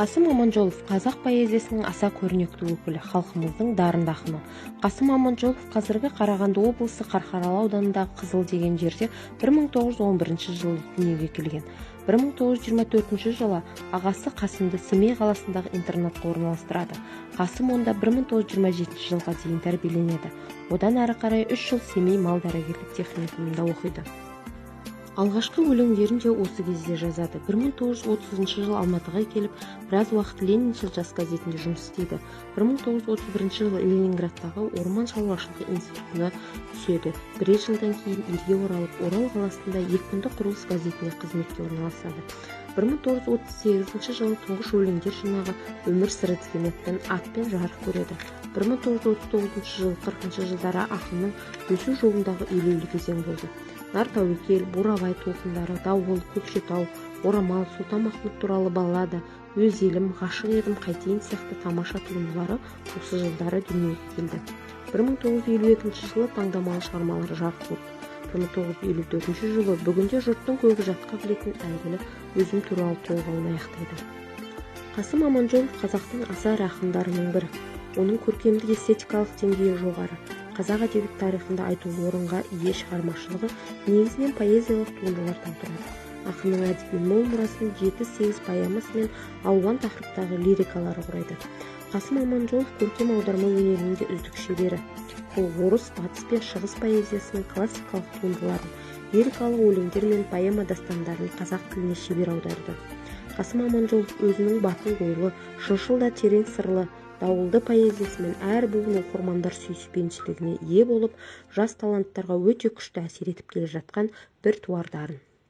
Қасым Аманжолов қазақ поэзиясының аса көрнекті өкілі, халқымыздың дарынды ақыны. Қасым Аманжолов қазіргі Қарағанды облысы Қарқаралы ауданындағы Қызыл деген жерде 1911 жылы дүниеге келген. 1924 жылы ағасы Қасымды Семей қаласындағы интернатқа орналастырады. Қасым онда 1927 жылға дейін тәрбиеленеді. Одан әрі қарай 3 жыл Семей мал дәрігерлік техникумында оқиды. Алғашқы өлеңдерін де осы кезде жазады. 1930 жылы Алматыға келіп, біраз уақыт Лениншіл жас газетінде жұмыс істейді. 1931 жылы Ленинградтағы орман шаруашылығы институтына түседі. Бірер жылдан кейін елге оралып, Орал қаласында екпінді құрылыс газетіне қызметке орналасады. 1938 жылы тұңғыш өлеңдер жинағы Өмір сыры деген атпен жарық көреді. 1939 жылы 40 жылдары ақынның өсу жолындағы елеулі кезең болды. Нар тәуекел, бурабай толқындары, дауыл, көкшетау, орамал, Сұлтанмахмұт туралы баллада, өз елім, ғашық едім, қайтейін сияқты тамаша туындылары осы жылдары дүниеге келді. 1952 жылы таңдамалы шығармалары жарық көрді. 1954 жылы бүгінде жұрттың көбі жатқа білетін әйгілі Өзім туралы толғауын аяқтайды. Қасым Аманжолов қазақтың аса ірі ақындарының бірі. Оның көркемдік эстетикалық деңгейі жоғары. Қазақ әдебиет тарихында айтулы орынға ие шығармашылығы негізінен поэзиялық туындылардан тұрады. Ақынның әдеби мол мұрасын 7-8 поэмасы мен алуан тақырыптағы лирикалары құрайды. Қасым Аманжолов көркем аударма өнерінің де үздік шебері. Ол орыс, батыс пен шығыс поэзиясының классикалық туындыларын, лирикалық өлеңдер мен поэма дастандарын қазақ тіліне шебер аударды. Қасым Аманжолов өзінің батыл ойлы, шыншыл да терең сырлы, дауылды поэзиясымен әр буын оқырмандар сүйіспеншілігіне ие болып, жас таланттарға өте күшті әсер етіп келе жатқан бір туар дарын.